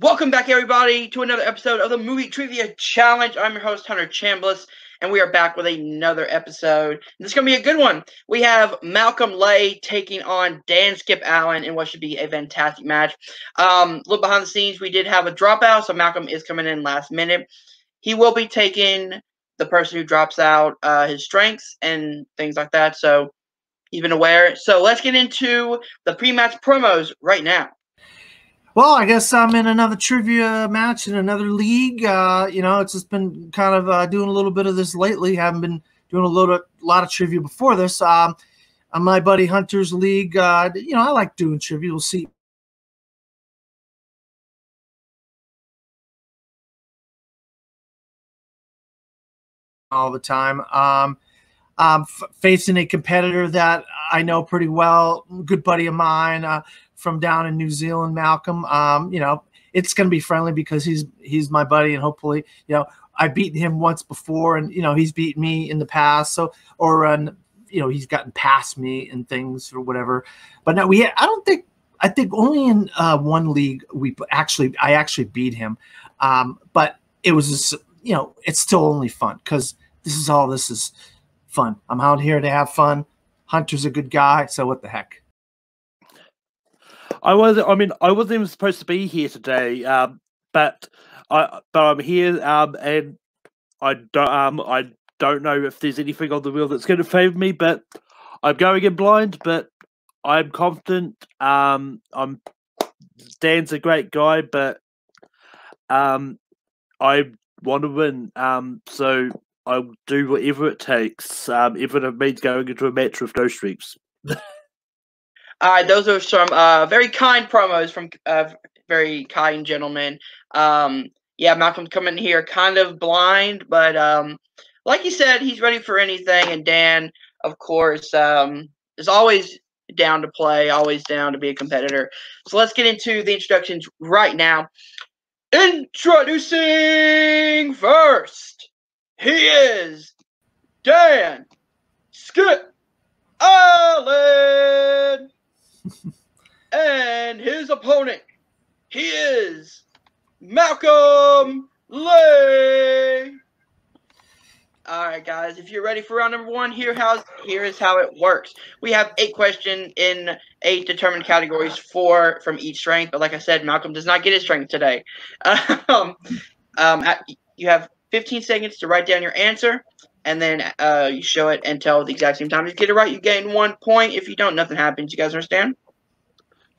Welcome back, everybody, to another episode of the Movie Trivia Challenge. I'm your host, Hunter Chambliss, and we are back with another episode. This is going to be a good one. We have Malcolm Lay taking on Dan Skip Allen in what should be a fantastic match. Look behind the scenes, we did have a dropout, so Malcolm is coming in last minute. He will be taking the person who drops out his strengths and things like that, so he's been aware. So let's get into the pre-match promos right now. Well, I guess I'm in another trivia match in another league. It's just been kind of doing a little bit of this lately. Haven't been doing a lot of trivia before this. On my buddy Hunter's league, I like doing trivia. We'll see. All the time. Facing a competitor that I know pretty well, good buddy of mine from down in New Zealand, Malcolm. It's going to be friendly because he's my buddy, and hopefully, I've beaten him once before, and he's beaten me in the past. So, he's gotten past me and things or whatever. But no, I think only in one league I actually beat him. But it was just, it's still only fun because this is fun. I'm out here to have fun. Hunter's a good guy, so what the heck. I wasn't even supposed to be here today, but I'm here, and I don't know if there's anything on the wheel that's going to favour me, but I'm going in blind, but I'm confident. Dan's a great guy, but I want to win, so I'll do whatever it takes, even if it means going into a match with no streaks. All right, those are some very kind promos from very kind gentlemen. Malcolm's coming here kind of blind, but like he said, he's ready for anything. And Dan, of course, is always down to play, always down to be a competitor. So let's get into the introductions right now. Introducing first, he is Dan Skip Allen. And his opponent, he is Malcolm Lay. All right, guys, if you're ready for round number one, here is how it works. We have 8 questions in 8 determined categories, 4 from each strength. But like I said, Malcolm does not get his strength today. You have 15 seconds to write down your answer, and then you show it and tell the exact same time. If you get it right, you gain 1 point. If you don't, nothing happens. You guys understand?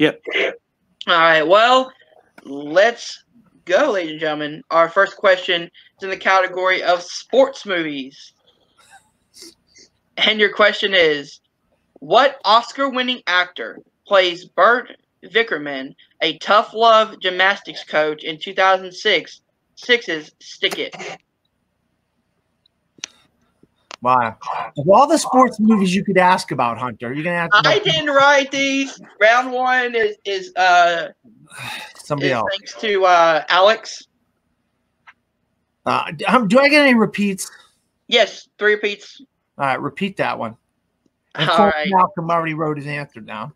Yep. All right, well, let's go, ladies and gentlemen. Our first question is in the category of sports movies. And your question is, what Oscar-winning actor plays Burt Vickerman, a tough love gymnastics coach in 2006's Stick It? Wow. Of all the sports movies you could ask about, Hunter, you're going to have to... I didn't write these. Round one is somebody else. Thanks to Alex. Do I get any repeats? Yes, 3 repeats. All right, repeat that one. All right. Malcolm already wrote his answer down.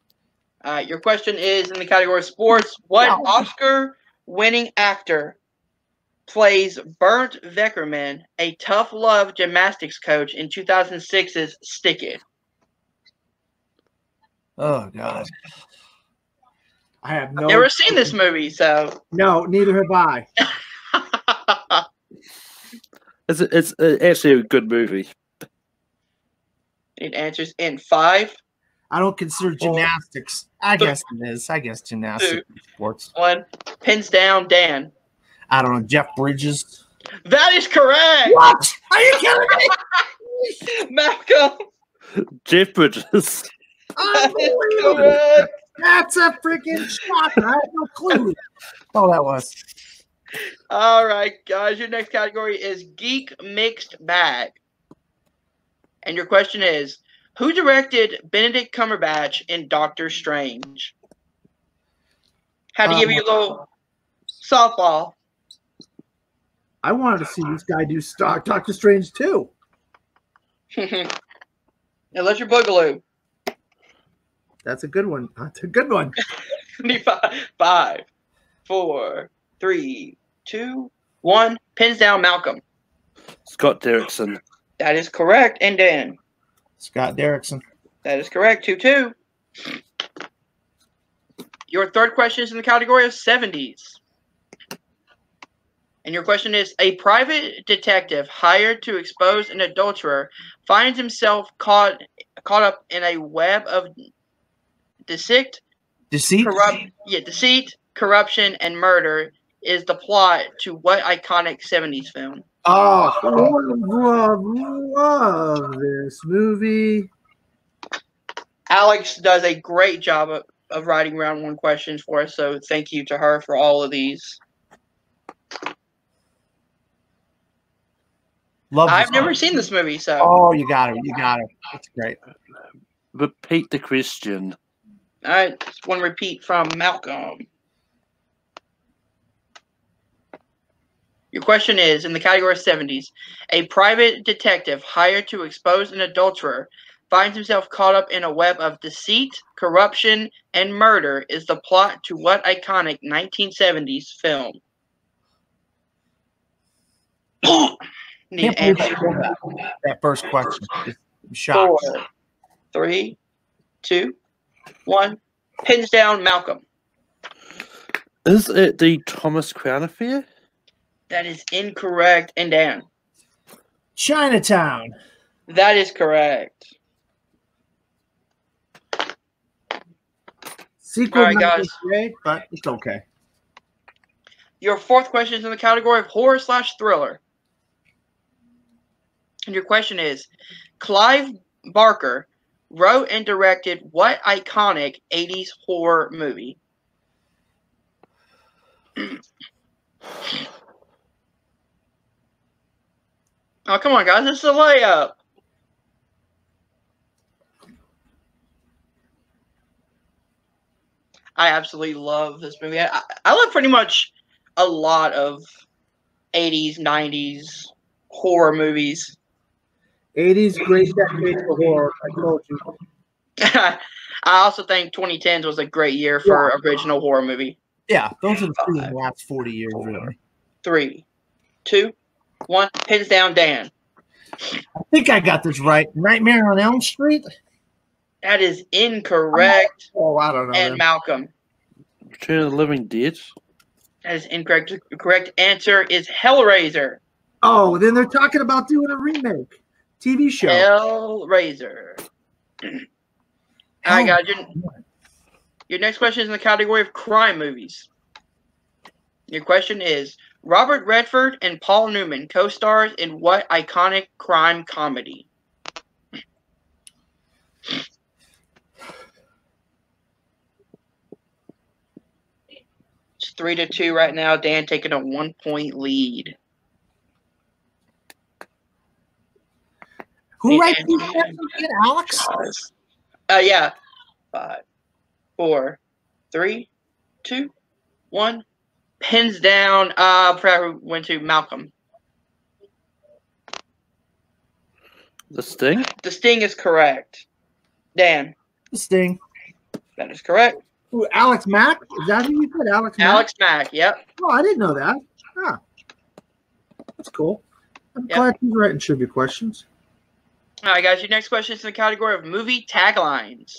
Your question is in the category of sports. What Oscar-winning actor plays Burt Vickerman, a tough love gymnastics coach in 2006's Stick It? Oh, God. I have never seen this movie, so... No, neither have I. It's actually a good movie. It answers in 5. I don't consider gymnastics. I guess it is. I guess gymnastics is sports. 1. Pins down, Dan. I don't know. Jeff Bridges. That is correct. What? Are you kidding me? Malcolm. Jeff Bridges. Correct. That's a freaking shocker. I have no clue. Oh, that was. All right, guys. Your next category is Geek Mixed Bag. And your question is, who directed Benedict Cumberbatch in Doctor Strange? Had to give you a little softball. I wanted to see this guy do Doctor Strange too. Unless you're Boogaloo. That's a good one. That's a good one. 5, 4, 3, 2, 1. Pins down, Malcolm. Scott Derrickson. That is correct. And Dan. Scott Derrickson. That is correct. 2-2. Your third question is in the category of 70s. And your question is, a private detective hired to expose an adulterer finds himself caught up in a web of deceit, corruption, and murder is the plot to what iconic 70s film? Oh, love this movie. Alex does a great job of writing round one questions for us, so thank you to her for all of these. I've never seen this movie, so. Oh, you got it. You got it. That's great. Repeat the question. All right, just one repeat from Malcolm. Your question is, in the category of 70s, a private detective hired to expose an adulterer finds himself caught up in a web of deceit, corruption, and murder is the plot to what iconic 1970s film? Need answer. That first question. Shocked. 4, 3, 2, 1. Pins down, Malcolm. Is it the Thomas Crown Affair? That is incorrect. And Dan. Chinatown. That is correct. Sequel, all right, guys. Great, but it's okay. Your fourth question is in the category of horror/thriller. And your question is, Clive Barker wrote and directed what iconic 80s horror movie? Oh, come on, guys. This is a layup. I absolutely love this movie. I love pretty much a lot of 80s, 90s horror movies. 80s, great decade for horror. I told you. I also think 2010s was a great year for original horror movie. Yeah, those are the three in the last 40 years, really. 3, 2, 1. Pins down, Dan. I think I got this right. Nightmare on Elm Street? That is incorrect. Oh, I don't know. And Malcolm. Return of the Living Dead? That is incorrect. The correct answer is Hellraiser. Oh, then they're talking about doing a remake. TV show. Hellraiser. All right, guys. Your next question is in the category of crime movies. Your question is, Robert Redford and Paul Newman co-stars in what iconic crime comedy? It's 3-2 right now. Dan taking a 1-point lead. Who writes these questions again, Alex? Yeah. 5, 4, 3, 2, 1. Pins down. Probably went to Malcolm. The Sting? The Sting is correct. Dan. The Sting. That is correct. Ooh, Alex Mack? Is that who you said? Alex Mack? Alex Mack, yep. Oh, I didn't know that. Ah. That's cool. I'm glad he's writing trivia questions. All right, guys. Your next question is in the category of movie taglines.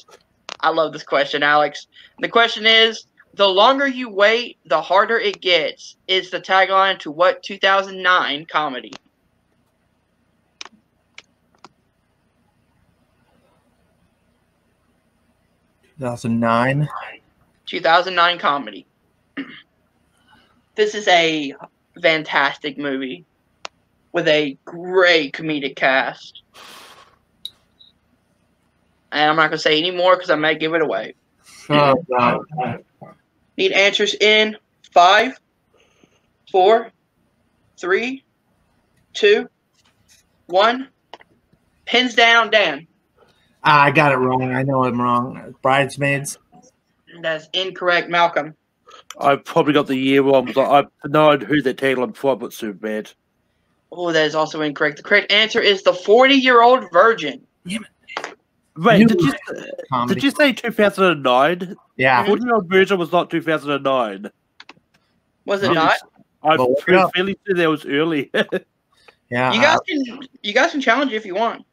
I love this question, Alex. The question is, the longer you wait, the harder it gets, is the tagline to what 2009 comedy? (2009) 2009 comedy. This is a fantastic movie with a great comedic cast. And I'm not going to say any more because I might give it away. Oh, God. Need answers in 5, 4, 3, 2, 1. Pins down, Dan. I got it wrong. I know I'm wrong. Bridesmaids. That's incorrect, Malcolm. I probably got the year wrong, but I know who they're tagline before I put Superbad. Oh, that is also incorrect. The correct answer is The 40-Year-Old Virgin. Wait, did you say 2009? Yeah. 40-Year-Old Virgin was not 2009. Was it not? I'm Well, look it up. fairly sure that was early. Yeah. You guys can challenge it if you want.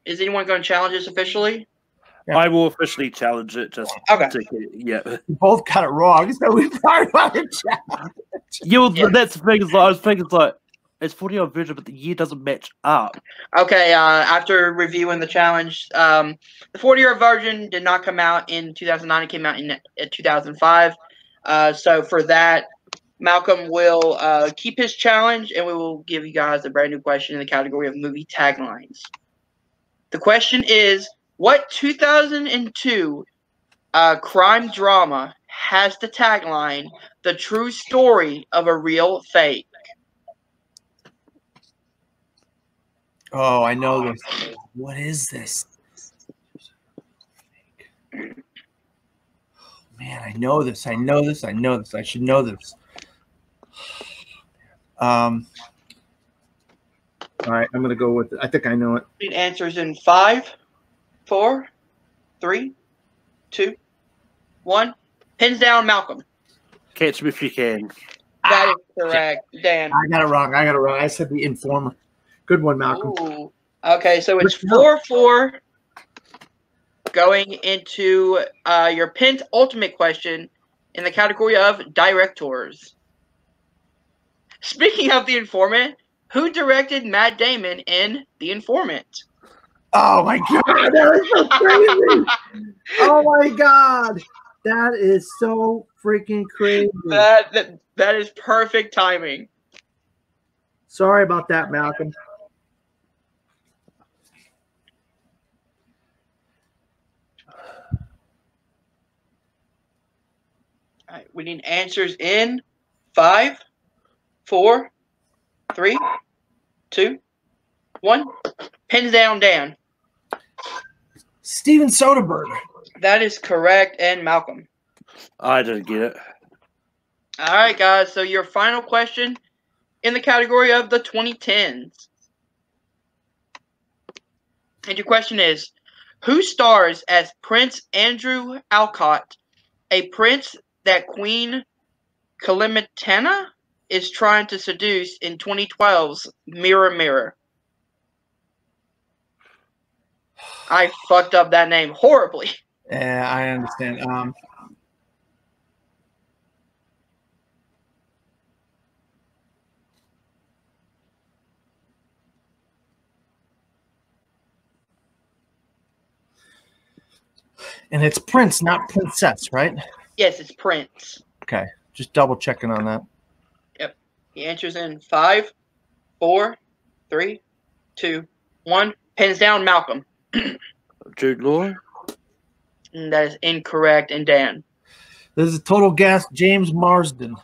Is anyone going to challenge this officially? Yeah. I will officially challenge it. Just Okay. Yeah. We both got it wrong, so we probably want to challenge. That's the thing. I was thinking it's 40-hour version, but the year doesn't match up. Okay. After reviewing the challenge, the 40-year version did not come out in 2009. It came out in 2005. So for that, Malcolm will keep his challenge, and we will give you guys a brand new question in the category of movie taglines. The question is, what 2002 crime drama has the tagline, "The true story of a real fake"? Oh, I know this. What is this? Man, I know this. I know this. I know this. I should know this. All right, I'm gonna go with it. I think I know it. Need answers in 5, 4, 3, 2, 1. Pins down, Malcolm. Catch me if you can. That is correct, Dan. I got it wrong. I said the Informer. Good one, Malcolm. Ooh. Okay, so it's 4-4. Going into your pinned ultimate question in the category of directors. Speaking of The Informant, who directed Matt Damon in The Informant? Oh my god, that is so crazy! Oh my god, that is so freaking crazy. That is perfect timing. Sorry about that, Malcolm. All right, we need answers in 5, 4, 3, 2, 1. Pins down, Dan. Steven Soderbergh. That is correct, and Malcolm. I didn't get it. All right, guys. So your final question in the category of the 2010s. And your question is, who stars as Prince Andrew Alcott, a prince that Queen Clementina is trying to seduce in 2012's Mirror Mirror? I fucked up that name horribly. Yeah, I understand. And it's Prince, not Princess, right? Yes, it's Prince. Okay, just double checking on that. Yep. He answers in 5, 4, 3, 2, 1. Pins down, Malcolm. Jude Law? And that is incorrect. And Dan? This is a total guess. James Marsden.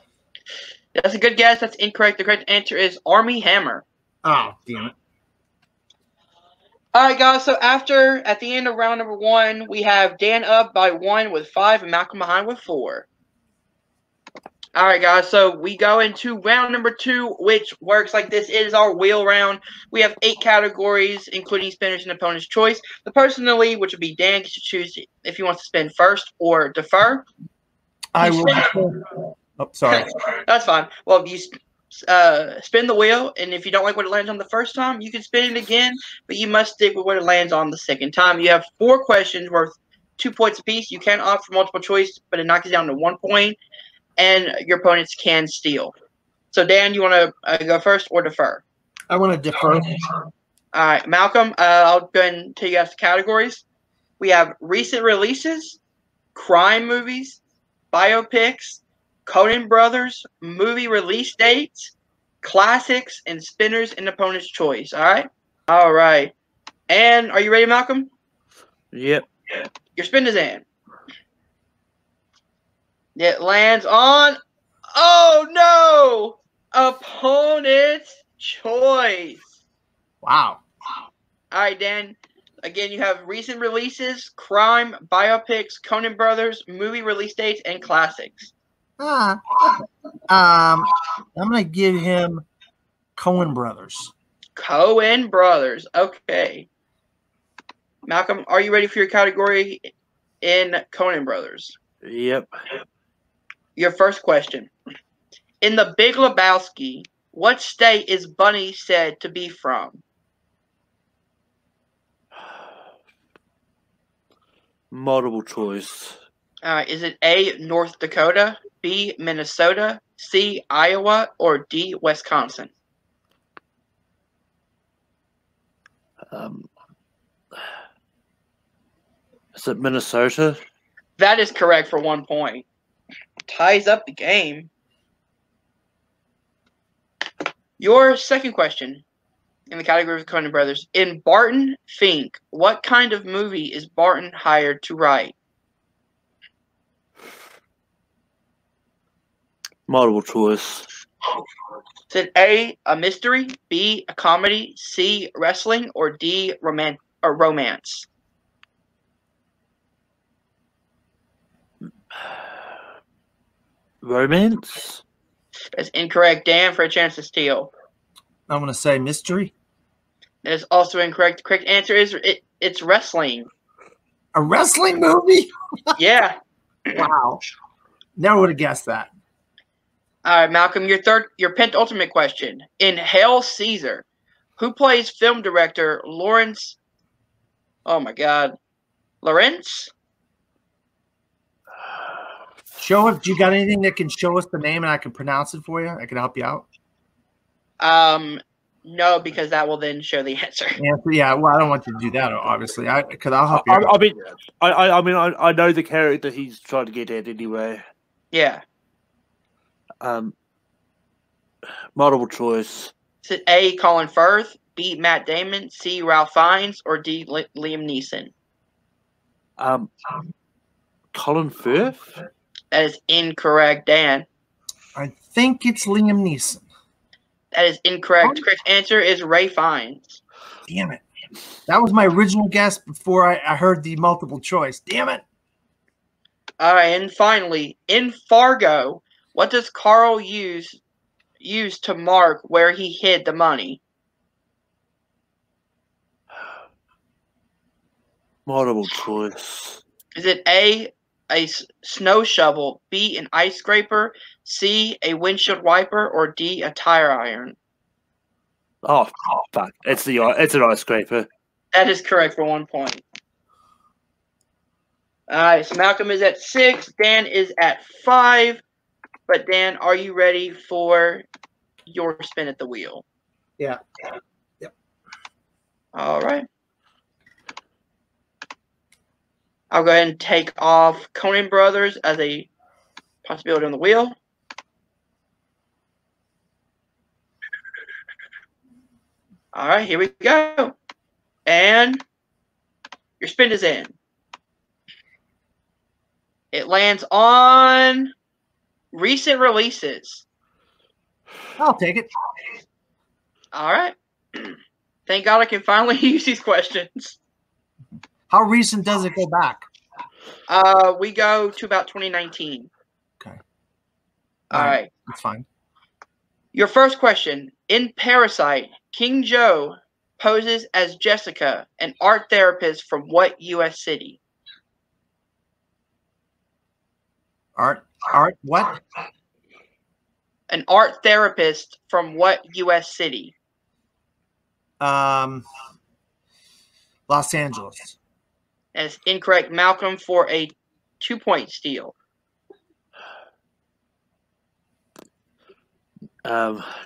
That's a good guess. That's incorrect. The correct answer is Armie Hammer. Oh, damn it. All right, guys. So at the end of round number 1, we have Dan up by 1 with 5 and Malcolm behind with 4. All right, guys. So we go into round number 2, which works like this. It is our wheel round. We have 8 categories, including spinners and opponent's choice. The person in the lead, which would be Dan, gets to choose if he wants to spin first or defer. I will. Oh, sorry. That's fine. Well, you spin the wheel, and if you don't like what it lands on the first time, you can spin it again, but you must stick with what it lands on the second time. You have 4 questions worth 2 points apiece. You can opt for multiple choice, but it knocks it down to 1 point, and your opponents can steal. So, Dan, you want to go first or defer? I want to defer. All right, Malcolm, I'll go ahead and tell you guys the categories. We have recent releases, crime movies, biopics, Coen Brothers, movie release dates, classics, and spinners and opponent's choice. All right? All right. And are you ready, Malcolm? Yep. Your spin is in. It lands on, oh no, opponent's choice. Wow. All right, Dan. Again, you have recent releases, crime, biopics, Coen Brothers, movie release dates, and classics. I'm gonna give him Coen Brothers. Coen Brothers. Okay. Malcolm, are you ready for your category in Coen Brothers? Yep. Your first question. In The Big Lebowski, what state is Bunny said to be from? Multiple choice. Is it A, North Dakota, B, Minnesota, C, Iowa, or D, Wisconsin? Is it Minnesota? That is correct for 1 point. Ties up the game. Your second question in the category of Coen Brothers. In Barton Fink, what kind of movie is Barton hired to write? Multiple choice. Is it A, a mystery, B, a comedy, C, wrestling, or D, romance? Romance? That's incorrect. Dan, for a chance to steal. I'm going to say mystery. That is also incorrect. The correct answer is it's wrestling. A wrestling movie? Yeah. Wow. Never would have guessed that. All right, Malcolm, your penultimate question. In Hail Caesar, who plays film director Lawrence? Oh my God, Lawrence? Show us. Do you got anything that can show us the name and I can pronounce it for you? I can help you out. No, because that will then show the answer. Yeah. Well, I don't want you to do that, obviously. Because I'll help you. I know the character he's trying to get at anyway. Yeah. Multiple choice. Is it A, Colin Firth, B, Matt Damon, C, Ralph Fiennes, or D, Liam Neeson? Colin Firth? That is incorrect, Dan. I think it's Liam Neeson. That is incorrect. The correct answer is Ray Fiennes. Damn it. That was my original guess before I heard the multiple choice. Damn it. All right, and finally, in Fargo, what does Carl use to mark where he hid the money? Multiple choice. Is it A, snow shovel, B, an ice scraper, C, a windshield wiper, or D, a tire iron? Oh fuck! It's an ice scraper. That is correct for 1 point. All right, so Malcolm is at 6, Dan is at 5. But Dan, are you ready for your spin at the wheel? Yeah. Yep. All right. I'll go ahead and take off Coen Brothers as a possibility on the wheel. All right, here we go. And your spin is in. It lands on recent releases. I'll take it. All right. Thank God I can finally use these questions. How recent does it go back? We go to about 2019. Okay. All right. That's fine. Your first question. In Parasite, King Joe poses as Jessica, an art therapist from what U.S. city? Art what? An art therapist from what U.S. city? Los Angeles. That's incorrect. Malcolm for a 2-point steal.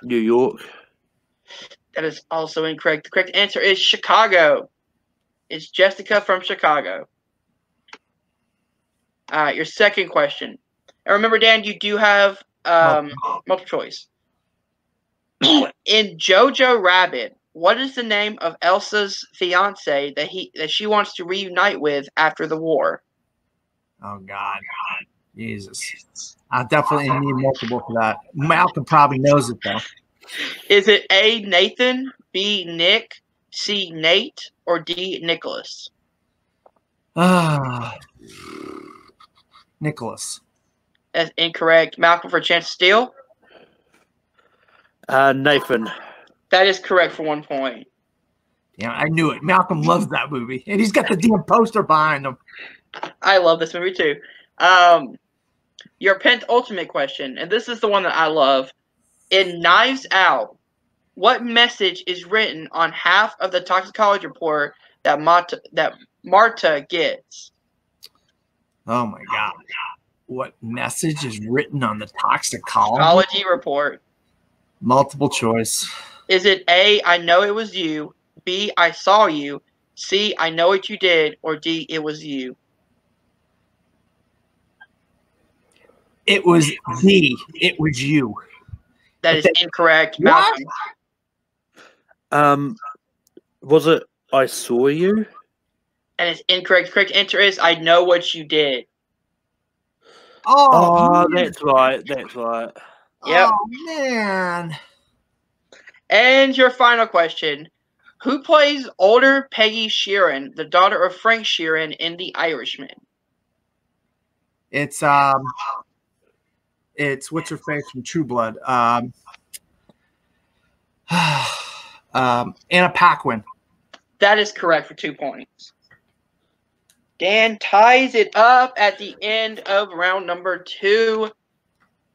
New York. That is also incorrect. The correct answer is Chicago. It's Jessica from Chicago. All right, your second question. And remember, Dan, you do have multiple choice. In Jojo Rabbit, what is the name of Elsa's fiance that she wants to reunite with after the war? Oh God, Jesus! I definitely need multiple for that. Malcolm probably knows it though. Is it A, Nathan, B, Nick, C, Nate, or D, Nicholas? Nicholas. That's incorrect. Malcolm for a chance to steal. Nathan. That is correct for 1 point. Yeah, I knew it. Malcolm loves that movie, and he's got the damn poster behind him. I love this movie too. Your penultimate question, and this is the one that I love. In Knives Out, what message is written on half of the toxicology report that Marta gets? Oh my God. What message is written on the toxicology? Toxicology report. Multiple choice. Is it A, I know it was you, B, I saw you, C, I know what you did, or D, it was you? It was D. It was you. That is incorrect, What? Malcolm. Was it I saw you? And it's incorrect. Correct answer is I know what you did. Oh, That's right. That's right. Yep. Oh, man. And your final question. Who plays older Peggy Sheeran, the daughter of Frank Sheeran in The Irishman? It's what's her face from True Blood. Anna Paquin. That is correct for 2 points. Dan ties it up at the end of round number 2.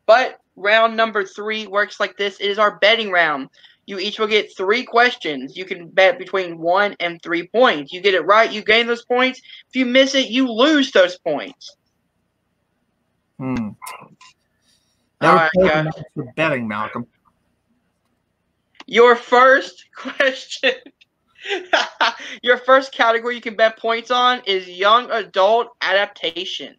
But round number 3 works like this. It is our betting round. You each will get 3 questions. You can bet between 1 and 3 points. You get it right, you gain those points. If you miss it, you lose those points. Never All played right, enough for betting, Malcolm. Your first question. Your first category you can bet points on is young adult adaptations.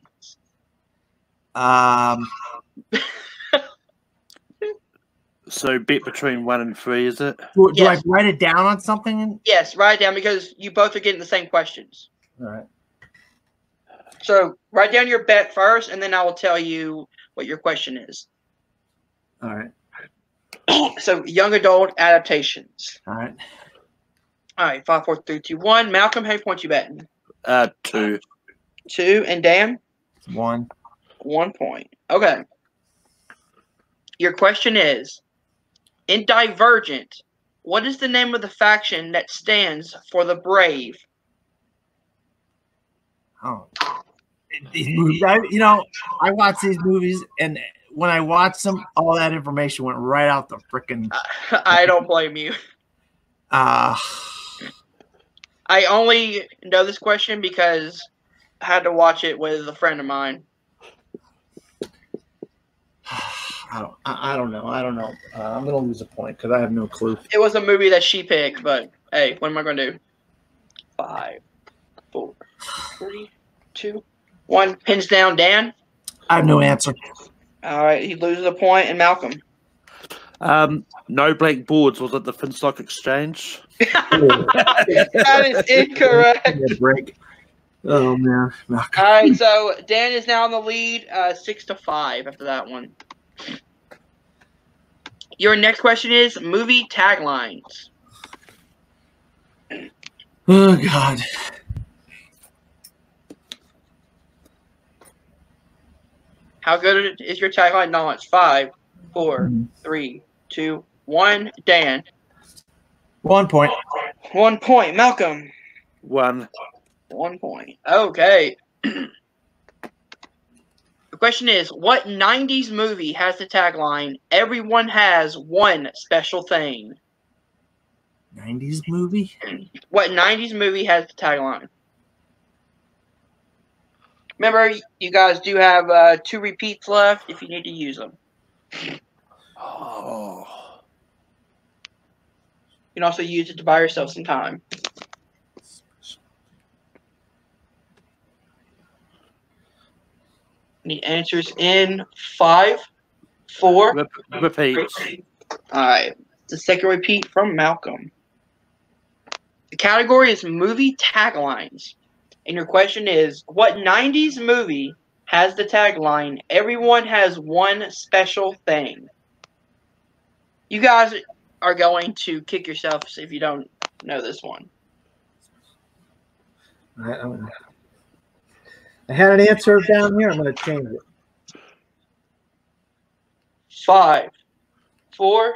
So bet between 1 and 3, is it? Do Yes. I write it down on something? Yes, write it down because you both are getting the same questions. All right. So write down your bet first, and then I will tell you what your question is. All right. So young adult adaptations. All right. All right, 5, 4, 3, 2, 1. Malcolm, how many points you betting? 2. 2, and Dan? 1. 1 point. Okay. Your question is, in Divergent, what is the name of the faction that stands for the brave? Oh. These movies, I watch these movies, and when I watched them, all that information went right out the freaking. I don't blame you. I only know this question because I had to watch it with a friend of mine. I don't know. I'm gonna lose a point because I have no clue. It was a movie that she picked, but hey, what am I going to do? 5, 4, 3, 2, 1. Pins down, Dan. I have no answer. All right, he loses a point, and Malcolm. No blank boards. Was it the Finstock Exchange? That is incorrect. Break. Oh man. All right, so Dan is now in the lead, 6-5 after that one. Your next question is movie taglines. Oh God. How good is your tagline knowledge? 5, 4, 3, 2, 1. Dan. 1 point. 1 point. Malcolm. 1. 1 point. Okay. The question is, what 90s movie has the tagline, everyone has one special thing? 90s movie? What 90s movie has the tagline? Remember, you guys do have 2 repeats left if you need to use them. Oh. You can also use it to buy yourself some time. Need answers in 5, 4. Repeat. All right. The second repeat from Malcolm. The category is movie taglines. And your question is, what 90s movie has the tagline, everyone has one special thing? You guys are going to kick yourselves if you don't know this one. I had an answer down here. I'm going to change it. 5, 4,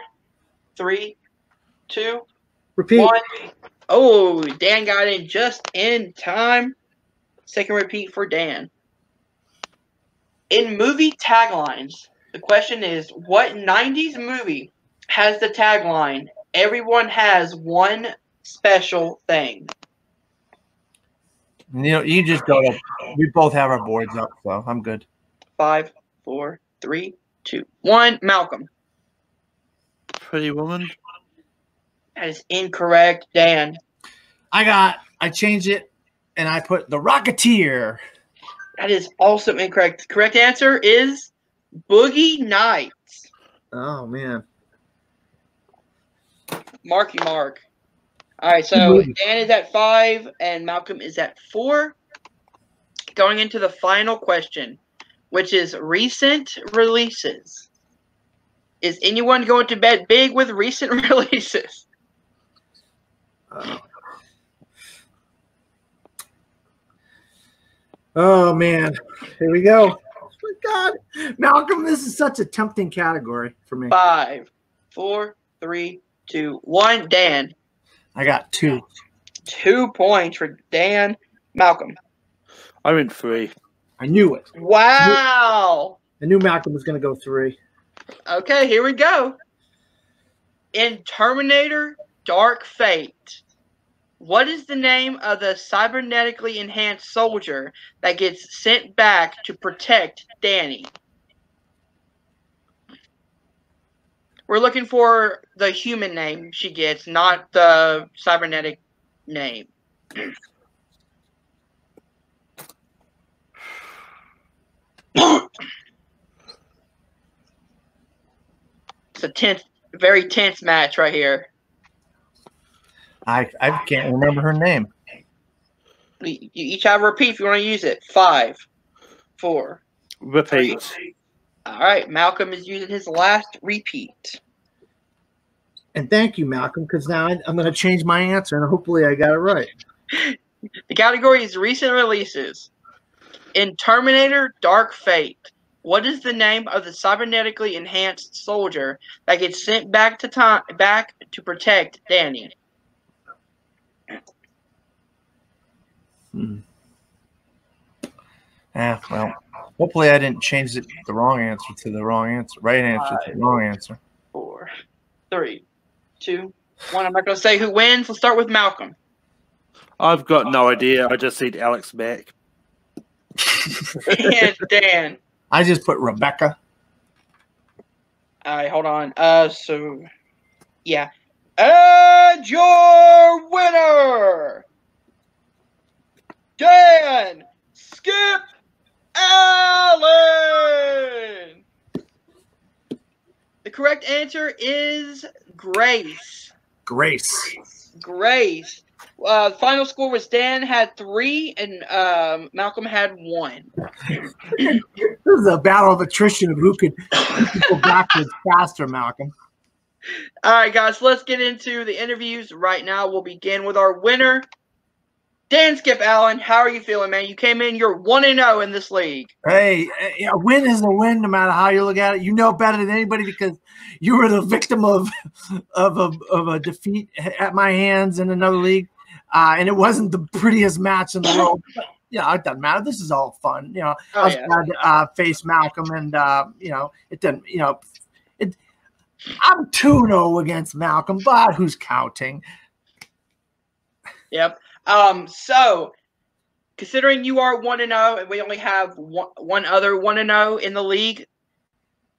3, 2, Repeat. 1. Oh, Dan got in just in time. Second repeat for Dan. In movie taglines, the question is, what 90s movie has the tagline, "Everyone has one special thing"? You just go to. We both have our boards up, so I'm good. 5, 4, 3, 2, 1. Malcolm. Pretty Woman. That is incorrect. Dan. I changed it, and I put The Rocketeer. That is also incorrect. The correct answer is Boogie Nights. Oh man. Marky Mark. All right, so Dan is at 5 and Malcolm is at 4. Going into the final question, which is recent releases. Is anyone going to bet big with recent releases? Oh man, here we go. Oh my God, Malcolm, this is such a tempting category for me. 5, 4, 3, 2, 1. Dan. I got 2. 2 points for Dan. Malcolm. I'm in 3. I knew it. Wow. I knew Malcolm was going to go 3. Okay, here we go. In Terminator Dark Fate, what is the name of the cybernetically enhanced soldier that gets sent back to protect Danny? We're looking for the human name she gets, not the cybernetic name. It's a tense, very tense match right here. I can't remember her name. You each have a repeat if you want to use it. 5, 4. Repeat. 3. All right, Malcolm is using his last repeat. And thank you, Malcolm, because now I'm going to change my answer, and hopefully I got it right. The category is recent releases. In Terminator Dark Fate, what is the name of the cybernetically enhanced soldier that gets sent back to protect Danny? Well, hopefully I didn't change the wrong answer to the wrong answer. Right answer to the wrong answer. 4, 3, 2, 1. I'm not going to say who wins. Let's start with Malcolm. I've got no idea. I just need Alex Mack. And Dan. I just put Rebecca. All right, hold on. So, yeah. And your winner, Dan Skip Allen. The correct answer is Grace. Grace. Grace. Final score was Dan had 3 and Malcolm had 1. This is a battle of attrition of who could go backwards faster, Malcolm. All right, guys, let's get into the interviews right now. We'll begin with our winner, Dan Skip Allen. How are you feeling, man? You came in, you're 1-0 in this league. Hey, a win is a win no matter how you look at it. You know better than anybody because you were the victim of a defeat at my hands in another league. And it wasn't the prettiest match in the world. But, it doesn't matter. This is all fun. I was glad to face Malcolm, and it didn't. I'm 2-0 against Malcolm, but who's counting? Yep. So, considering you are 1-0, and we only have one other 1-0 in the league,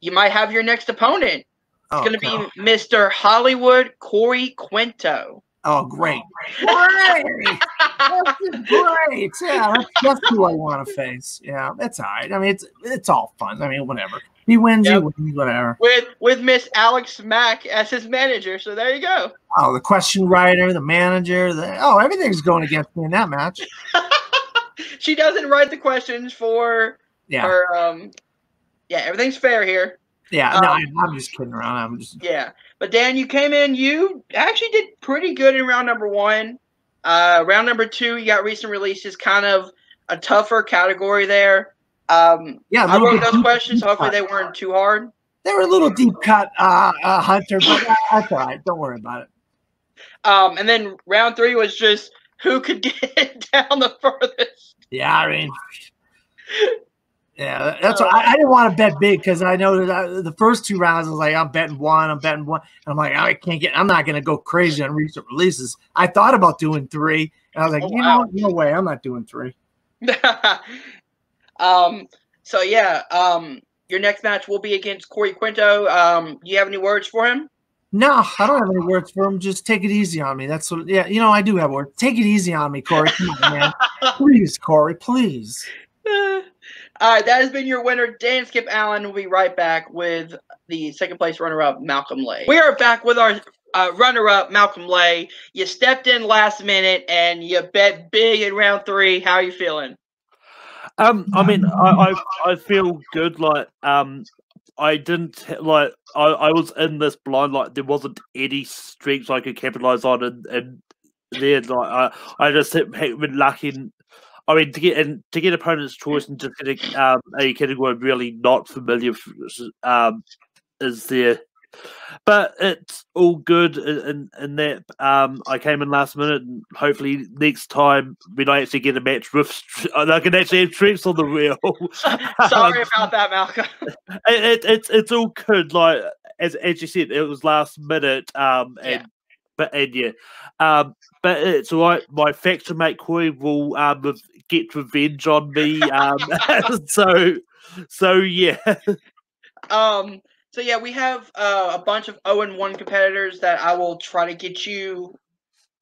you might have your next opponent. It's going to be Mr. Hollywood Corey Quinto. Oh, great. Great. That's great. Yeah, that's who I want to face. Yeah, that's all right. I mean, it's all fun. I mean, whatever. He wins, he wins, whatever. With Miss Alex Mack as his manager, so there you go. Oh, the question writer, the manager, everything's going against me in that match. She doesn't write the questions for her. Everything's fair here. Yeah, no, I'm just kidding around. But Dan, you came in. You actually did pretty good in round number 1. Round number 2, you got recent releases, kind of a tougher category there. I wrote those questions. Hopefully, they weren't too hard. They were a little deep cut, Hunter, but that's all right. Don't worry about it. And then round 3 was just who could get down the furthest. Yeah, I mean, Yeah, that's what I didn't want to bet big because I know that the first 2 rounds I was like, I'm betting one. And I'm like, I'm not going to go crazy on recent releases. I thought about doing 3, and I was like, know, no way, I'm not doing 3. So yeah, your next match will be against Corey Quinto. Do you have any words for him? No, I don't have any words for him. Just take it easy on me. That's what. Yeah, I do have words. Take it easy on me, Corey. Come on, man. Please, Corey. Please. All right, that has been your winner, Dan Skip Allen. We'll be right back with the second place runner-up, Malcolm Lay. We are back with our runner-up, Malcolm Lay. You stepped in last minute and you bet big in round 3. How are you feeling? I mean, I feel good. Like, I didn't like. I was in this blind. Like, there wasn't any streaks I could capitalize on, and then like I just been lucky. I mean, to get opponent's choice and just getting a category I'm really not familiar is there. But it's all good in that I came in last minute, and hopefully next time when I actually get a match with, I can actually have streaks on the wheel. Sorry about that, Malcolm. It's all good. Like as you said, it was last minute. But it's all right. My faction mate Corey will get revenge on me. So yeah. So yeah, we have a bunch of 0-1 competitors that I will try to get you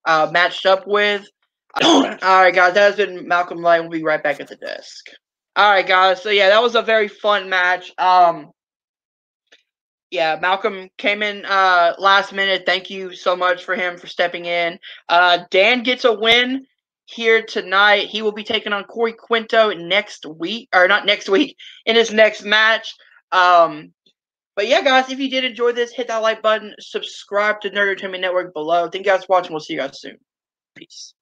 matched up with. All right, guys, that has been Malcolm Lay. We'll be right back at the desk. All right, guys. So yeah, that was a very fun match. Yeah, Malcolm came in last minute. Thank you so much for him for stepping in. Dan gets a win here tonight. He will be taking on Corey Quinto next week, or not next week, in his next match. But yeah, guys, if you did enjoy this, hit that like button, subscribe to Nerd Entertainment Network below. Thank you guys for watching. We'll see you guys soon. Peace.